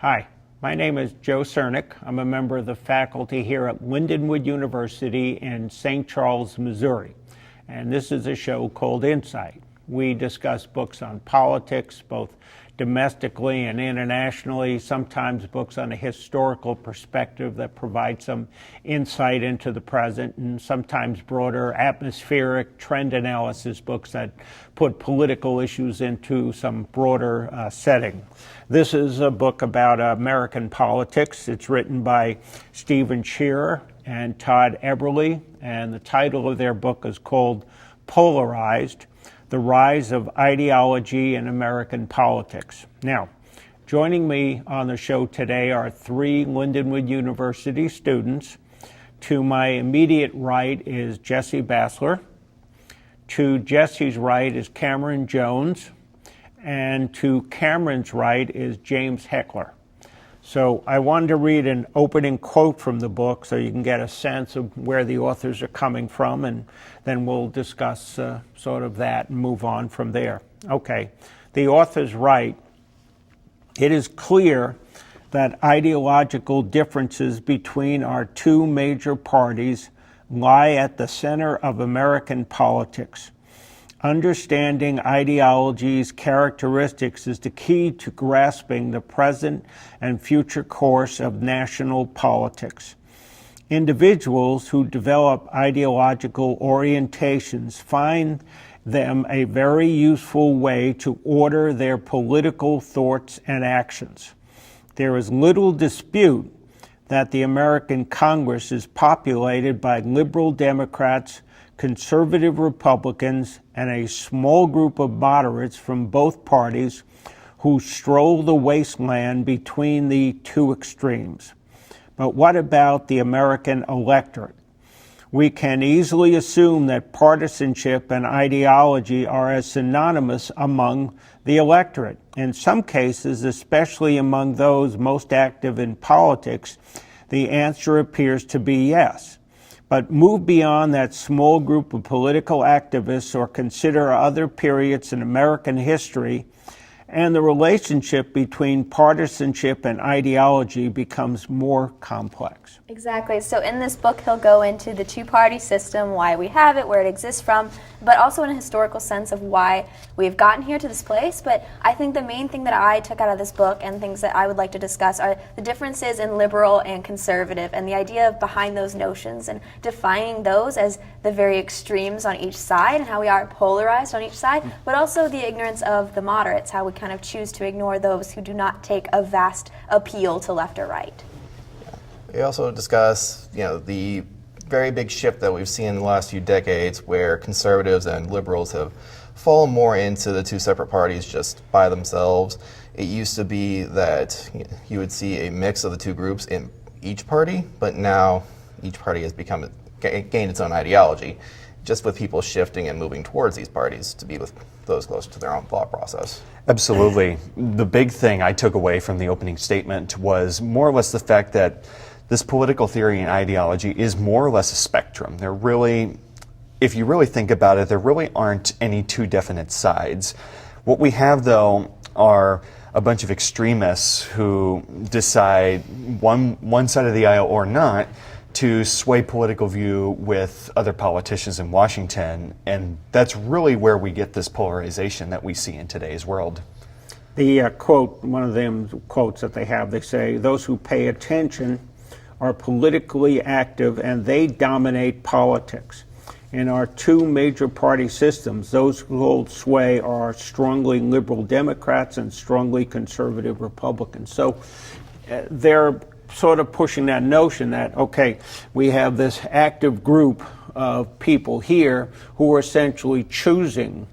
Hi, my name is Joe Cernik. I'm a member of the faculty here at Lindenwood University in St. Charles, Missouri. And this is a show called Insight. We discuss books on politics, both domestically and internationally, sometimes books on a historical perspective that provide some insight into the present, and sometimes broader atmospheric trend analysis books that put political issues into some broader setting. This is a book about American politics. It's written by Schier and Todd Eberly, and the title of their book is called Polarized: The Rise of Ideology in American Politics. Now, joining me on the show today are three Lindenwood University students. To my immediate right is Jessie Basler. To Jessie's right is Cameron Jones. And to Cameron's right is James Hechler. So I wanted to read an opening quote from the book so you can get a sense of where the authors are coming from, and then we'll discuss sort of that and move on from there. Okay, the authors write, "It is clear that ideological differences between our two major parties lie at the center of American politics. Understanding ideology's characteristics is the key to grasping the present and future course of national politics. Individuals who develop ideological orientations find them a very useful way to order their political thoughts and actions. There is little dispute that the American Congress is populated by liberal Democrats, conservative Republicans, and a small group of moderates from both parties who stroll the wasteland between the two extremes. But what about the American electorate? We can easily assume that partisanship and ideology are as synonymous among the electorate. In some cases, especially among those most active in politics, the answer appears to be yes. But move beyond that small group of political activists or consider other periods in American history, and the relationship between partisanship and ideology becomes more complex." Exactly. So in this book, he'll go into the two-party system, why we have it, where it exists from, but also in a historical sense of why we've gotten here to this place. But I think the main thing that I took out of this book and things that I would like to discuss are the differences in liberal and conservative and the idea of behind those notions and defining those as the very extremes on each side and how we are polarized on each side, but also the ignorance of the moderates, how we kind of choose to ignore those who do not take a vast appeal to left or right. We also discuss, the very big shift that we've seen in the last few decades where conservatives and liberals have fallen more into the two separate parties just by themselves. It used to be that you would see a mix of the two groups in each party, but now each party has gained its own ideology, just with people shifting and moving towards these parties to be with those close to their own thought process. Absolutely. The big thing I took away from the opening statement was more or less the fact that this political theory and ideology is more or less a spectrum. They're really, if you really think about it, there really aren't any two definite sides. What we have, though, are a bunch of extremists who decide one side of the aisle or not to sway political view with other politicians in Washington, and that's really where we get this polarization that we see in today's world. The quote, one of them quotes that they have, they say, "Those who pay attention are politically active and they dominate politics. In our two major party systems, those who hold sway are strongly liberal Democrats and strongly conservative Republicans." So they're sort of pushing that notion that, okay, we have this active group of people here who are essentially choosing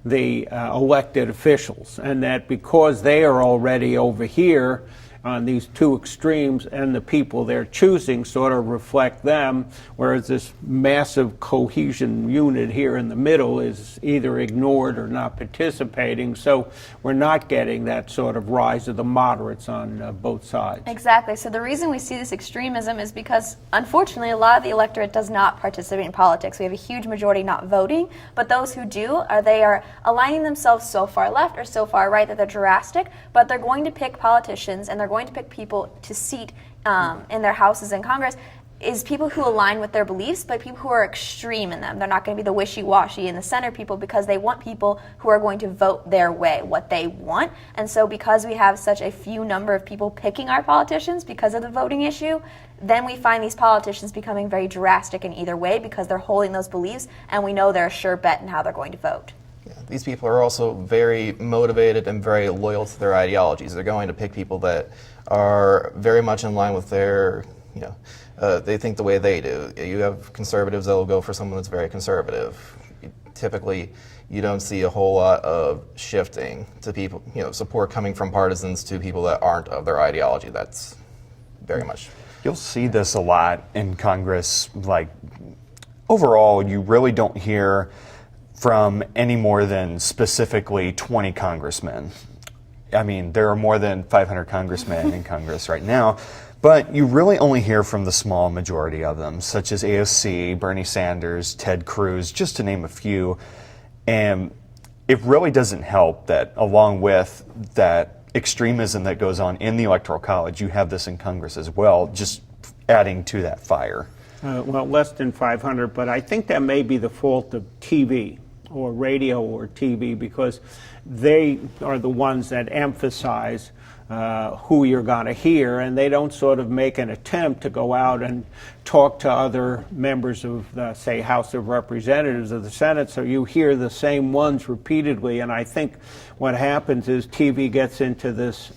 the elected officials, and that because they are already over here on these two extremes and the people they're choosing sort of reflect them, whereas this massive cohesion unit here in the middle is either ignored or not participating. So we're not getting that sort of rise of the moderates on both sides. Exactly. So the reason we see this extremism is because, unfortunately, a lot of the electorate does not participate in politics. We have a huge majority not voting, but those who do, they are aligning themselves so far left or so far right that they're drastic, but they're going to pick politicians and they're going going to pick people to seat in their houses in Congress is people who align with their beliefs, but people who are extreme in them. They're not going to be the wishy-washy in the center people, because they want people who are going to vote their way, what they want. And so because we have such a few number of people picking our politicians because of the voting issue, then we find these politicians becoming very drastic in either way because they're holding those beliefs, and we know they're a sure bet in how they're going to vote. Yeah, these people are also very motivated and very loyal to their ideologies. They're going to pick people that are very much in line with their, they think the way they do. You have conservatives that will go for someone that's very conservative. Typically, you don't see a whole lot of shifting to people, support coming from partisans to people that aren't of their ideology. That's very much. You'll see this a lot in Congress. Like, overall, you really don't hear from any more than specifically 20 congressmen. I mean, there are more than 500 congressmen in Congress right now, but you really only hear from the small majority of them, such as AOC, Bernie Sanders, Ted Cruz, just to name a few. And it really doesn't help that along with that extremism that goes on in the Electoral College, you have this in Congress as well, just adding to that fire. Well, less than 500, but I think that may be the fault of TV or radio or TV, because they are the ones that emphasize who you're going to hear, and they don't sort of make an attempt to go out and talk to other members of the, say, House of Representatives or the Senate, so you hear the same ones repeatedly. And I think what happens is TV gets into this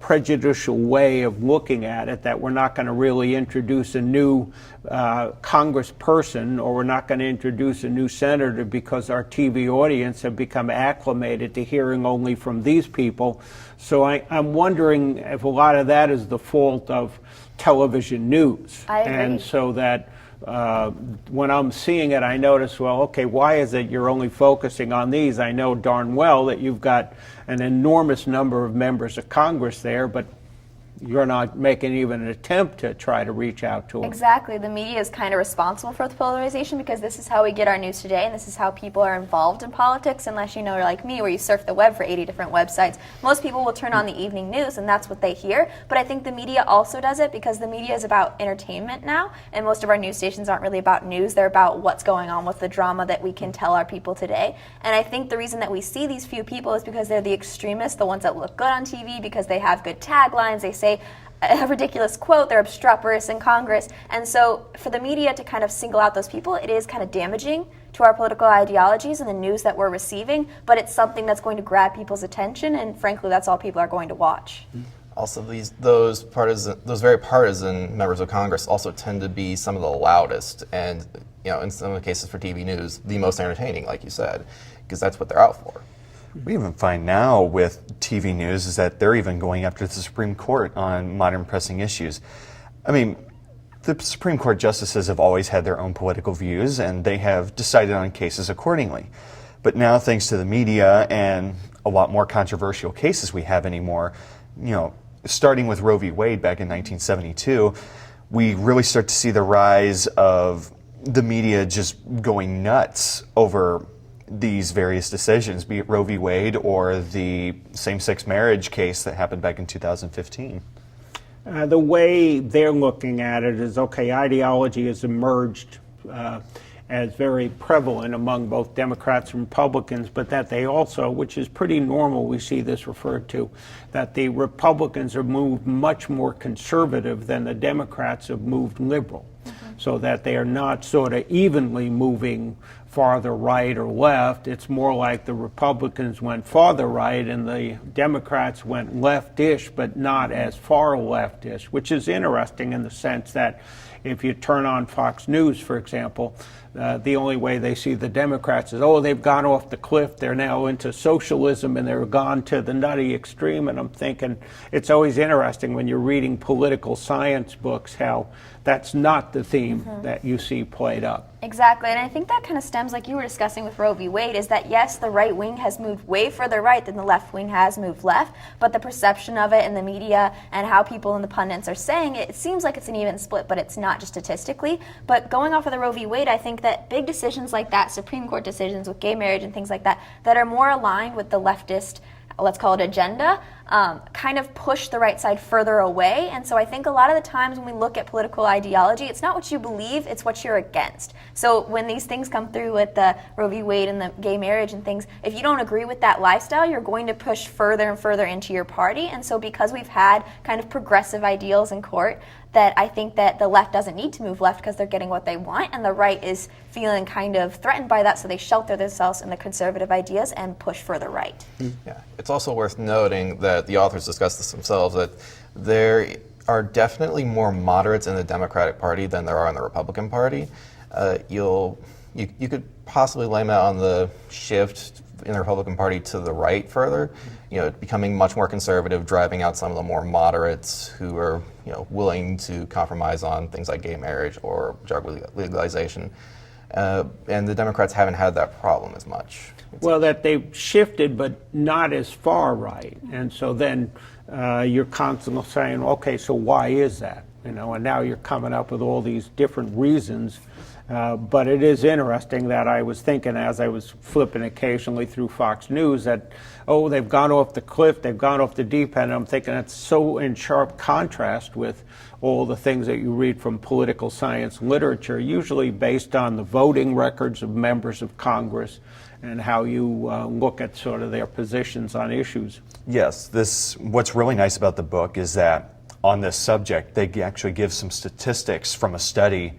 prejudicial way of looking at it, that we're not going to really introduce a new congressperson, or we're not going to introduce a new senator, because our TV audience have become acclimated to hearing only from these people. So I'm wondering if a lot of that is the fault of television news. I agree. And so that when I'm seeing it, I notice, well, okay, why is it you're only focusing on these? I know darn well that you've got an enormous number of members of Congress there, but you're not making even an attempt to try to reach out to them. Exactly. The media is kind of responsible for the polarization, because this is how we get our news today, and this is how people are involved in politics. Unless you're like me, where you surf the web for 80 different websites, most people will turn on the evening news and that's what they hear. But I think the media also does it because the media is about entertainment now, and most of our news stations aren't really about news. They're about what's going on with the drama that we can tell our people today. And I think the reason that we see these few people is because they're the extremists, the ones that look good on TV, because they have good taglines, they say a ridiculous quote, they're obstreperous in Congress. And so for the media to kind of single out those people, it is kind of damaging to our political ideologies and the news that we're receiving, but it's something that's going to grab people's attention, and frankly, that's all people are going to watch. Also, those very partisan members of Congress also tend to be some of the loudest, and in some of the cases for TV news, the most entertaining, like you said, because that's what they're out for. We even find now with TV news is that they're even going after the Supreme Court on modern pressing issues. I mean, the Supreme Court justices have always had their own political views, and they have decided on cases accordingly. But now, thanks to the media and a lot more controversial cases we have anymore, starting with Roe v. Wade back in 1972, we really start to see the rise of the media just going nuts over these various decisions, be it Roe v. Wade or the same-sex marriage case that happened back in 2015. The way they're looking at it is, okay, ideology has emerged as very prevalent among both Democrats and Republicans, but that they also, which is pretty normal, we see this referred to, that the Republicans have moved much more conservative than the Democrats have moved liberal. So that they are not sort of evenly moving farther right or left. It's more like the Republicans went farther right and the Democrats went leftish, but not as far leftish, which is interesting in the sense that if you turn on Fox News, for example, the only way they see the Democrats is, oh, they've gone off the cliff, they're now into socialism and they're gone to the nutty extreme. And I'm thinking it's always interesting when you're reading political science books how that's not the theme that you see played up. Exactly, and I think that kind of stems, like you were discussing with Roe v. Wade, is that yes, the right wing has moved way further right than the left wing has moved left, but the perception of it in the media and how people and the pundits are saying it, it seems like it's an even split, but it's not just statistically. But going off of the Roe v. Wade, I think that big decisions like that, Supreme Court decisions with gay marriage and things like that, that are more aligned with the leftist, let's call it agenda, kind of push the right side further away. And so I think a lot of the times when we look at political ideology, it's not what you believe, it's what you're against. So when these things come through with the Roe v. Wade and the gay marriage and things, if you don't agree with that lifestyle, you're going to push further and further into your party. And so because we've had kind of progressive ideals in court, that I think that the left doesn't need to move left because they're getting what they want, and the right is feeling kind of threatened by that, so they shelter themselves in the conservative ideas and push further right. Yeah. It's also worth noting that the authors discuss this themselves, that there are definitely more moderates in the Democratic Party than there are in the Republican Party. You could possibly blame that on the shift in the Republican Party to the right further, becoming much more conservative, driving out some of the more moderates who are, willing to compromise on things like gay marriage or drug legalization. And the Democrats haven't had that problem as much. Well, that they've shifted, but not as far right. And so then you're constantly saying, okay, so why is that? And now you're coming up with all these different reasons. But it is interesting that I was thinking as I was flipping occasionally through Fox News that, they've gone off the cliff, they've gone off the deep end. I'm thinking that's so in sharp contrast with all the things that you read from political science literature, usually based on the voting records of members of Congress and how you look at sort of their positions on issues. Yes, what's really nice about the book is that on this subject, they actually give some statistics from a study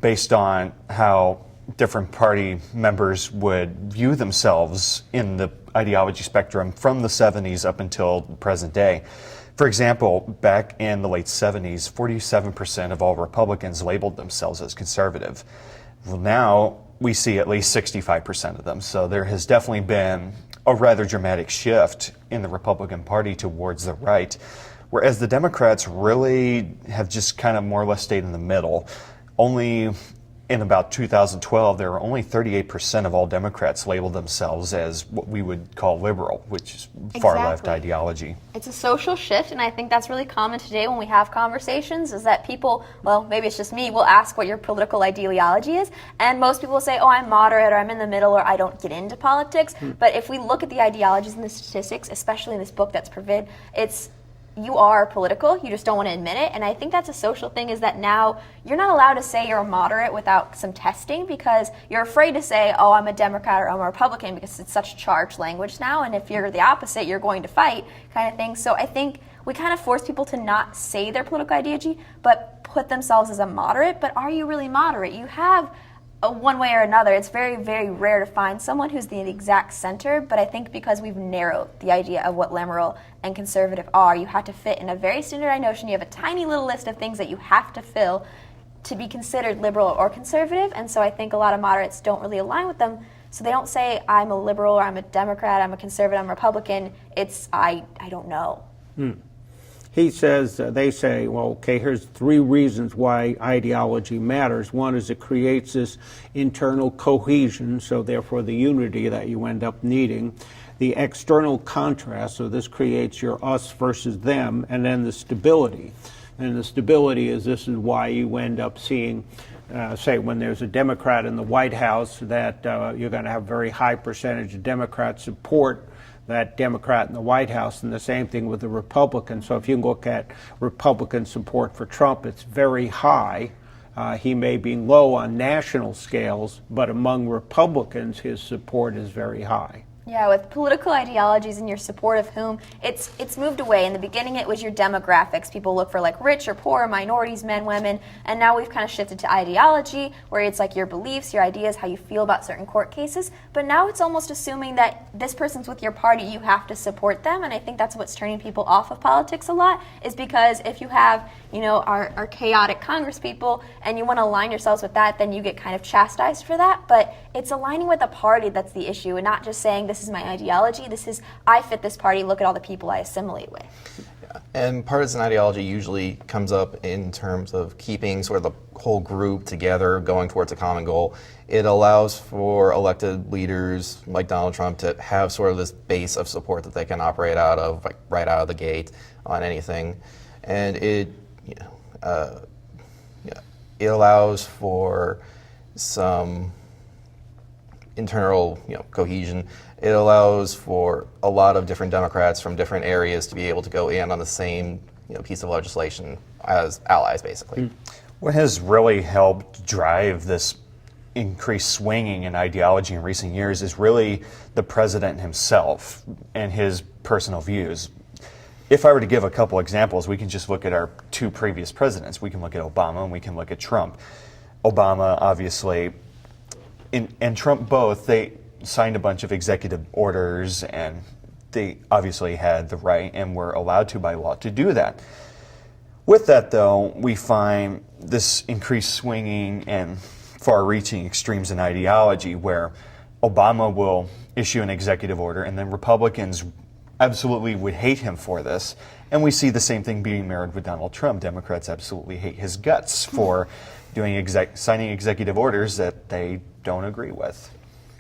based on how different party members would view themselves in the ideology spectrum from the 70s up until the present day. For example, back in the late 70s, 47% of all Republicans labeled themselves as conservative. Well, now we see at least 65% of them. So there has definitely been a rather dramatic shift in the Republican Party towards the right, whereas the Democrats really have just kind of more or less stayed in the middle. Only in about 2012, there were only 38% of all Democrats labeled themselves as what we would call liberal, which is far-left ideology. It's a social shift, and I think that's really common today when we have conversations, is that people, well, maybe it's just me, will ask what your political ideology is, and most people will say, I'm moderate, or I'm in the middle, or I don't get into politics. But if we look at the ideologies and the statistics, especially in this book that's provided, you are political, you just don't want to admit it. And I think that's a social thing, is that now you're not allowed to say you're a moderate without some testing, because you're afraid to say, I'm a Democrat or I'm a Republican, because it's such charged language now, and if you're the opposite, you're going to fight, kind of thing. So I think we kind of force people to not say their political ideology, but put themselves as a moderate. But are you really moderate? You have one way or another. It's very, very rare to find someone who's the exact center, but I think because we've narrowed the idea of what liberal and conservative are, you have to fit in a very standardized notion. You have a tiny little list of things that you have to fill to be considered liberal or conservative, and so I think a lot of moderates don't really align with them, so they don't say, I'm a liberal, or I'm a Democrat, I'm a conservative, I'm a Republican. It's, I don't know. He says, they say, here's 3 reasons why ideology matters. One is it creates this internal cohesion, so therefore the unity that you end up needing. The external contrast, so this creates your us versus them, and then the stability. And the stability this is why you end up seeing, say, when there's a Democrat in the White House, that you're going to have a very high percentage of Democrats support that Democrat in the White House, and the same thing with the Republicans. So if you look at Republican support for Trump, it's very high. He may be low on national scales, but among Republicans, his support is very high. Yeah, with political ideologies and your support of whom, it's moved away. In the beginning, it was your demographics. People look for rich or poor, minorities, men, women, and now we've kind of shifted to ideology, where it's your beliefs, your ideas, how you feel about certain court cases. But now it's almost assuming that this person's with your party, you have to support them, and I think that's what's turning people off of politics a lot, is because if you have, our chaotic Congress people, and you want to align yourselves with that, then you get kind of chastised for that. But it's aligning with a party that's the issue, and not just saying, this is my ideology, I fit this party, look at all the people I assimilate with. Yeah. And partisan ideology usually comes up in terms of keeping sort of the whole group together, going towards a common goal. It allows for elected leaders like Donald Trump to have sort of this base of support that they can operate out of, right out of the gate on anything. And it allows for some internal cohesion. It allows for a lot of different Democrats from different areas to be able to go in on the same piece of legislation as allies, basically. What has really helped drive this increased swinging in ideology in recent years is really the president himself and his personal views. If I were to give a couple examples, we can just look at our two previous presidents. We can look at Obama and we can look at Trump. Obama, obviously, and Trump both, they signed a bunch of executive orders, and they obviously had the right and were allowed to by law to do that. With that, though, we find this increased swinging and far-reaching extremes in ideology where Obama will issue an executive order and then Republicans absolutely would hate him for this. And we see the same thing being mirrored with Donald Trump. Democrats absolutely hate his guts for signing executive orders that they don't agree with.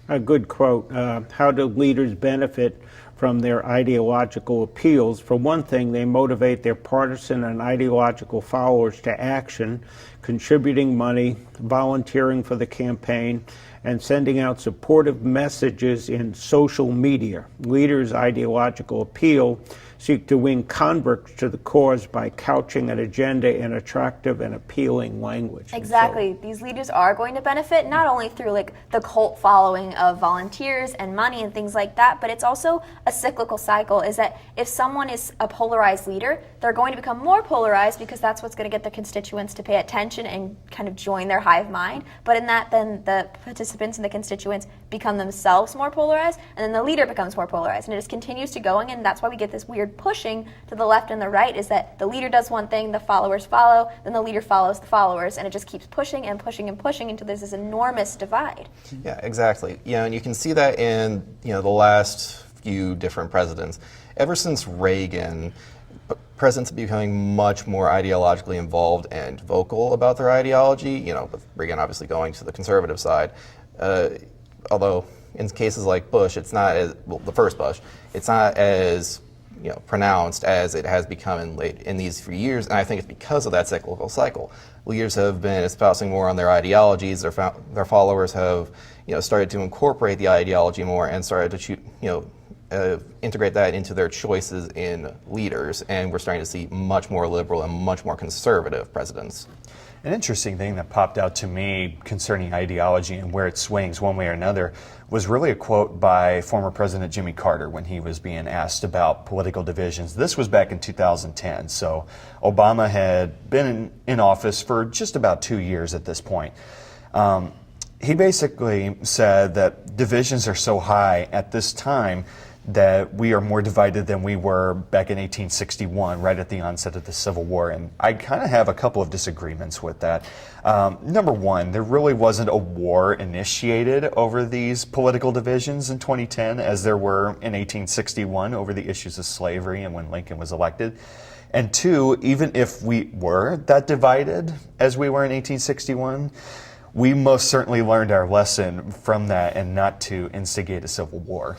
A good quote. How do leaders benefit from their ideological appeals? For one thing, they motivate their partisan and ideological followers to action, contributing money, volunteering for the campaign, and sending out supportive messages in social media. Leaders' ideological appeal seek to win converts to the cause by couching an agenda in attractive and appealing language. Exactly. These leaders are going to benefit not only through like the cult following of volunteers and money and things like that, but it's also a cyclical cycle, is that if someone is a polarized leader, they're going to become more polarized because that's what's going to get their constituents to pay attention and kind of join their hive mind. But in that, then the participants and the constituents become themselves more polarized, and then the leader becomes more polarized, and it just continues to going, and that's why we get this weird pushing to the left and the right, is that the leader does one thing, the followers follow, then the leader follows the followers, and it just keeps pushing and pushing and pushing until there's this enormous divide. Yeah, exactly. And you can see that in the last few different presidents. Ever since Reagan, presidents are becoming much more ideologically involved and vocal about their ideology, with Reagan obviously going to the conservative side. Although in cases like Bush, it's not as, the first Bush, it's not as pronounced as it has become in these few years, and I think it's because of that cyclical cycle. Leaders have been espousing more on their ideologies. Their followers have started to incorporate the ideology more and started to integrate that into their choices in leaders, and we're starting to see much more liberal and much more conservative presidents. An interesting thing that popped out to me concerning ideology and where it swings one way or another was really a quote by former President Jimmy Carter when he was being asked about political divisions. This was back in 2010, so Obama had been in office for just about 2 years at this point. He basically said that divisions are so high at this time that we are more divided than we were back in 1861, right at the onset of the Civil War. And I kind of have a couple of disagreements with that. Number one, there really wasn't a war initiated over these political divisions in 2010 as there were in 1861 over the issues of slavery and when Lincoln was elected. And two, even if we were that divided as we were in 1861, we most certainly learned our lesson from that and not to instigate a civil war.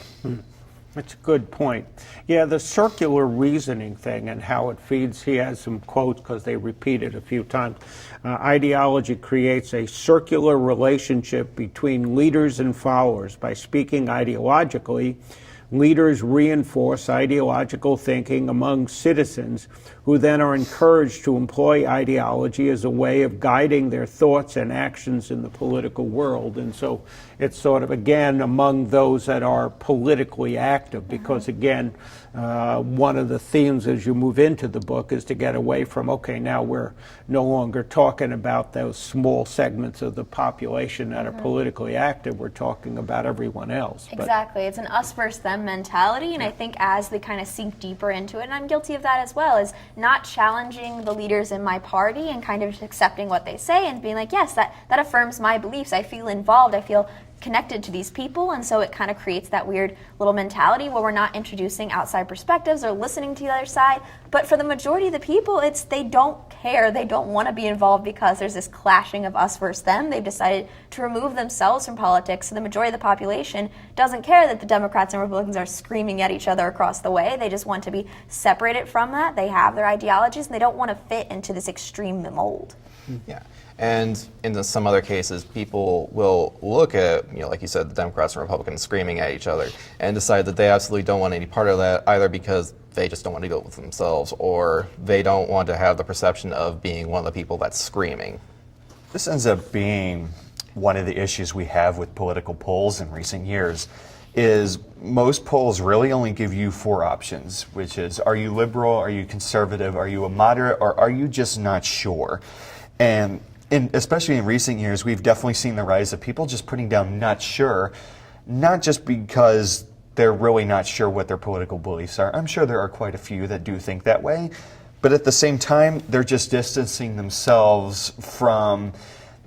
That's a good point. Yeah, the circular reasoning thing and how it feeds, he has some quotes because they repeat it a few times. Ideology creates a circular relationship between leaders and followers. By speaking ideologically, leaders reinforce ideological thinking among citizens who then are encouraged to employ ideology as a way of guiding their thoughts and actions in the political world. And so it's sort of, again, among those that are politically active, because, again, one of the themes as you move into the book is to get away from, okay, now we're no longer talking about those small segments of the population that are politically active. We're talking about everyone else. Exactly. It's an us versus them mentality, and I think as they kind of sink deeper into it, and I'm guilty of that as well, is not challenging the leaders in my party and kind of just accepting what they say and being like, yes, that affirms my beliefs. I feel involved. I feel connected to these people, and so it kind of creates that weird little mentality where we're not introducing outside perspectives or listening to the other side. But for the majority of the people, it's they don't care. They don't want to be involved because there's this clashing of us versus them. They've decided to remove themselves from politics, so the majority of the population doesn't care that the Democrats and Republicans are screaming at each other across the way. They just want to be separated from that. They have their ideologies, and they don't want to fit into this extreme mold. Yeah. And in some other cases, people will look at, like you said, the Democrats and Republicans screaming at each other and decide that they absolutely don't want any part of that, either because they just don't want to go with themselves, or they don't want to have the perception of being one of the people that's screaming. This ends up being one of the issues we have with political polls in recent years. Is most polls really only give you 4 options, which is, are you liberal, are you conservative, are you a moderate, or are you just not sure? And especially in recent years, we've definitely seen the rise of people just putting down not sure, not just because they're really not sure what their political beliefs are. I'm sure there are quite a few that do think that way, but at the same time, they're just distancing themselves from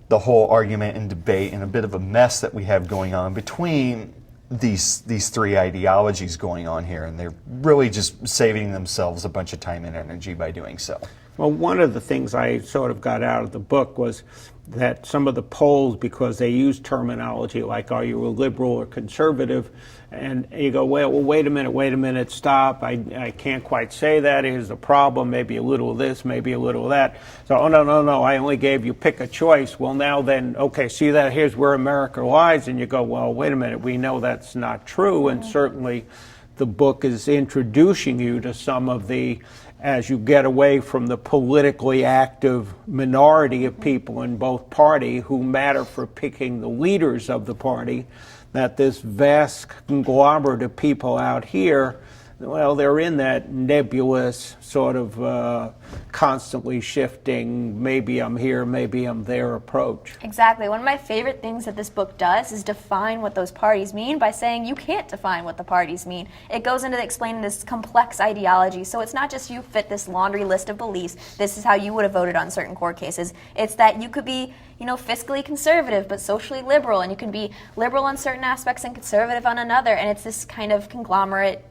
the whole argument and debate and a bit of a mess that we have going on between these 3 ideologies going on here, and they're really just saving themselves a bunch of time and energy by doing so. Well, one of the things I sort of got out of the book was that some of the polls, because they use terminology like, are you a liberal or conservative? And you go, well, wait a minute, stop. I can't quite say that. Here's the problem. Maybe a little of this, maybe a little of that. So, oh, no, I only gave you pick a choice. Well, now then, okay, see that? Here's where America lies. And you go, well, wait a minute, we know that's not true. And certainly the book is introducing you to some of the, as you get away from the politically active minority of people in both party who matter for picking the leaders of the party, that this vast conglomerate of people out here, well, they're in that nebulous sort of constantly shifting, maybe I'm here, maybe I'm there approach. Exactly. One of my favorite things that this book does is define what those parties mean by saying you can't define what the parties mean. It goes into explaining this complex ideology. So it's not just you fit this laundry list of beliefs, this is how you would have voted on certain court cases. It's that you could be, fiscally conservative but socially liberal, and you can be liberal on certain aspects and conservative on another, and it's this kind of conglomerate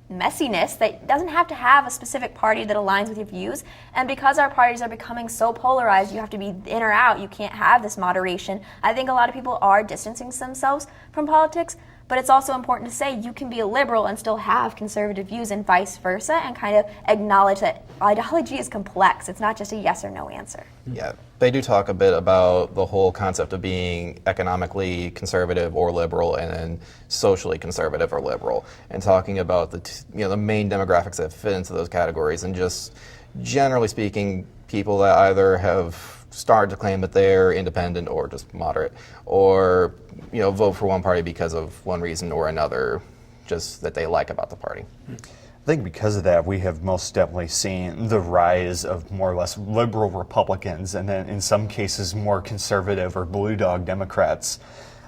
messiness that doesn't have to have a specific party that aligns with your views. And because our parties are becoming so polarized, you have to be in or out. You can't have this moderation. I think a lot of people are distancing themselves from politics, but it's also important to say you can be a liberal and still have conservative views and vice versa, and kind of acknowledge that ideology is complex. It's not just a yes or no answer. Yeah, they do talk a bit about the whole concept of being economically conservative or liberal, and then socially conservative or liberal, and talking about the main demographics that fit into those categories, and just generally speaking, people that either have started to claim that they're independent or just moderate, or vote for one party because of one reason or another, just that they like about the party. I think because of that, we have most definitely seen the rise of more or less liberal Republicans, and then in some cases more conservative or blue dog Democrats.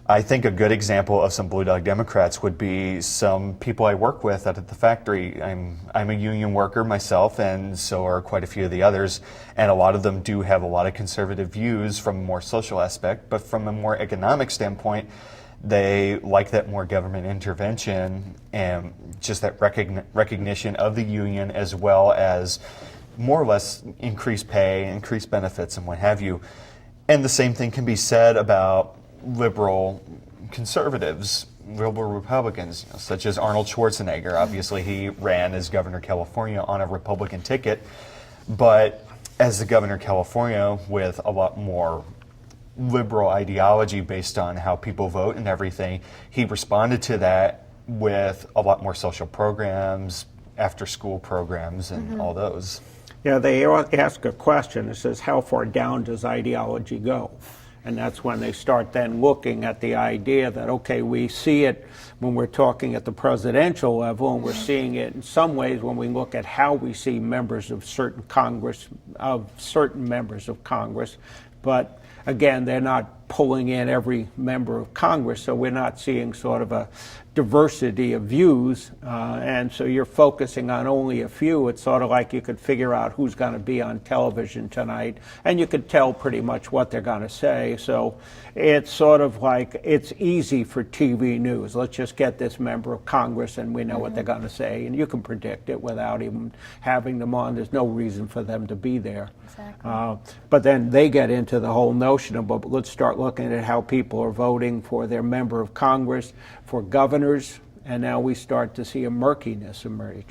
I think a good example of some blue dog Democrats would be some people I work with out at the factory. I'm a union worker myself, and so are quite a few of the others, and a lot of them do have a lot of conservative views from a more social aspect, but from a more economic standpoint, they like that more government intervention and just that recognition of the union, as well as more or less increased pay, increased benefits, and what have you. And the same thing can be said about liberal conservatives, liberal Republicans, such as Arnold Schwarzenegger. Obviously, he ran as governor of California on a Republican ticket, but as the governor of California with a lot more liberal ideology based on how people vote and everything, he responded to that with a lot more social programs, after-school programs, and all those. Yeah, they ask a question. It says, how far down does ideology go? And that's when they start then looking at the idea that, okay, we see it when we're talking at the presidential level, and we're seeing it in some ways when we look at how we see members of certain members of Congress. But again, they're not pulling in every member of Congress, so we're not seeing sort of a diversity of views, and so you're focusing on only a few. It's sort of like you could figure out who's going to be on television tonight, and you could tell pretty much what they're going to say. So it's sort of like it's easy for TV news. Let's just get this member of Congress and we know what they're going to say, and you can predict it without even having them on. There's no reason for them to be there. Exactly. But then they get into the whole notion of, let's start looking at how people are voting for their member of Congress, for governors, and now we start to see a murkiness emerge.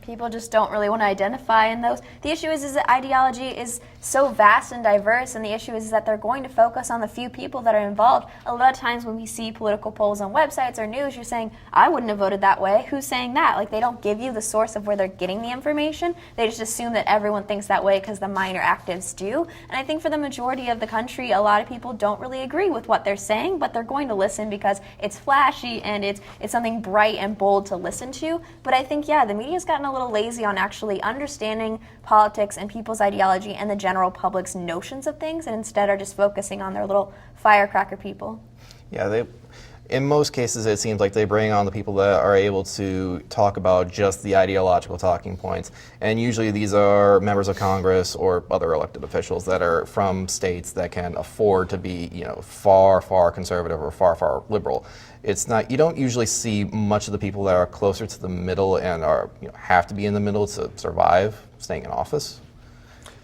People just don't really want to identify in those. The issue is that ideology is so vast and diverse, and the issue is that they're going to focus on the few people that are involved. A lot of times when we see political polls on websites or news, you're saying, I wouldn't have voted that way. Who's saying that? Like, they don't give you the source of where they're getting the information. They just assume that everyone thinks that way because the minor actives do. And I think for the majority of the country, a lot of people don't really agree with what they're saying, but they're going to listen because it's flashy and it's something bright and bold to listen to. But I think, yeah, the media's gotten a little lazy on actually understanding politics and people's ideology and the general public's notions of things, and instead are just focusing on their little firecracker people. Yeah, in most cases, it seems like they bring on the people that are able to talk about just the ideological talking points. And usually these are members of Congress or other elected officials that are from states that can afford to be, far, far conservative or far, far liberal. It's not, you don't usually see much of the people that are closer to the middle and are, have to be in the middle to survive staying in office.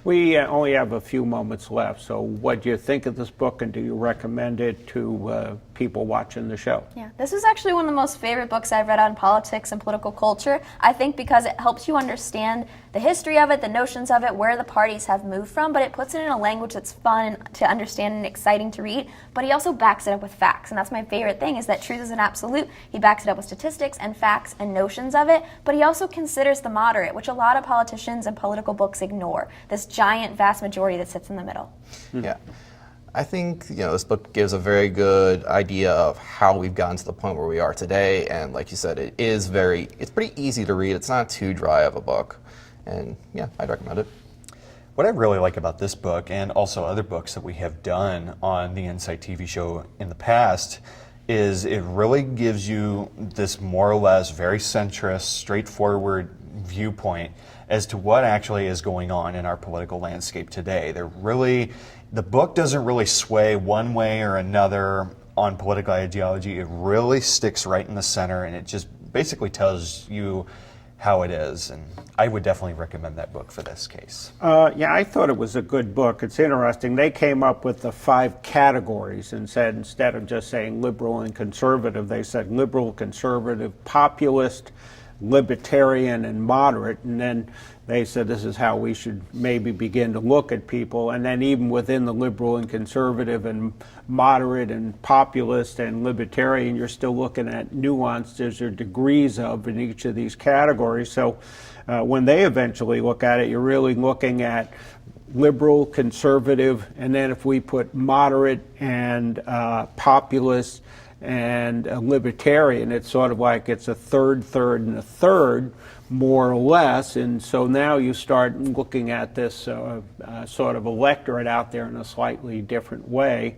We only have a few moments left, so what do you think of this book, and do you recommend it to people watching the show? Yeah, this is actually one of the most favorite books I've read on politics and political culture. I think because it helps you understand the history of it, the notions of it, where the parties have moved from, but it puts it in a language that's fun to understand and exciting to read, but he also backs it up with facts, and that's my favorite thing, is that truth is an absolute. He backs it up with statistics and facts and notions of it, but he also considers the moderate, which a lot of politicians and political books ignore, this giant, vast majority that sits in the middle. Yeah. I think this book gives a very good idea of how we've gotten to the point where we are today, and like you said, it's pretty easy to read. It's not too dry of a book, and yeah, I'd recommend it. What I really like about this book, and also other books that we have done on the Insight TV show in the past, is it really gives you this more or less very centrist, straightforward viewpoint as to what actually is going on in our political landscape today. The book doesn't really sway one way or another on political ideology. It really sticks right in the center, and it just basically tells you how it is. And I would definitely recommend that book for this case. Yeah, I thought it was a good book. It's interesting. They came up with the 5 categories and said, instead of just saying liberal and conservative, they said liberal, conservative, populist, libertarian, and moderate, and then they said this is how we should maybe begin to look at people. And then even within the liberal and conservative and moderate and populist and libertarian, you're still looking at nuances or degrees of in each of these categories. So when they eventually look at it, you're really looking at liberal, conservative, and then if we put moderate and populist and a libertarian, it's sort of like it's a third, and a third, more or less. And so now you start looking at this sort of electorate out there in a slightly different way.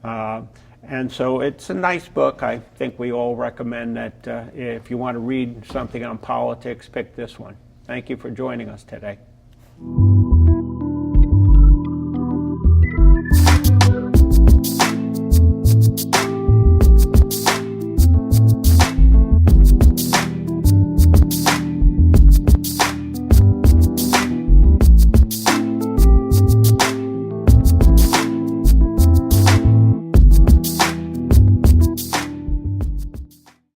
And so it's a nice book. I think we all recommend that if you want to read something on politics, pick this one. Thank you for joining us today.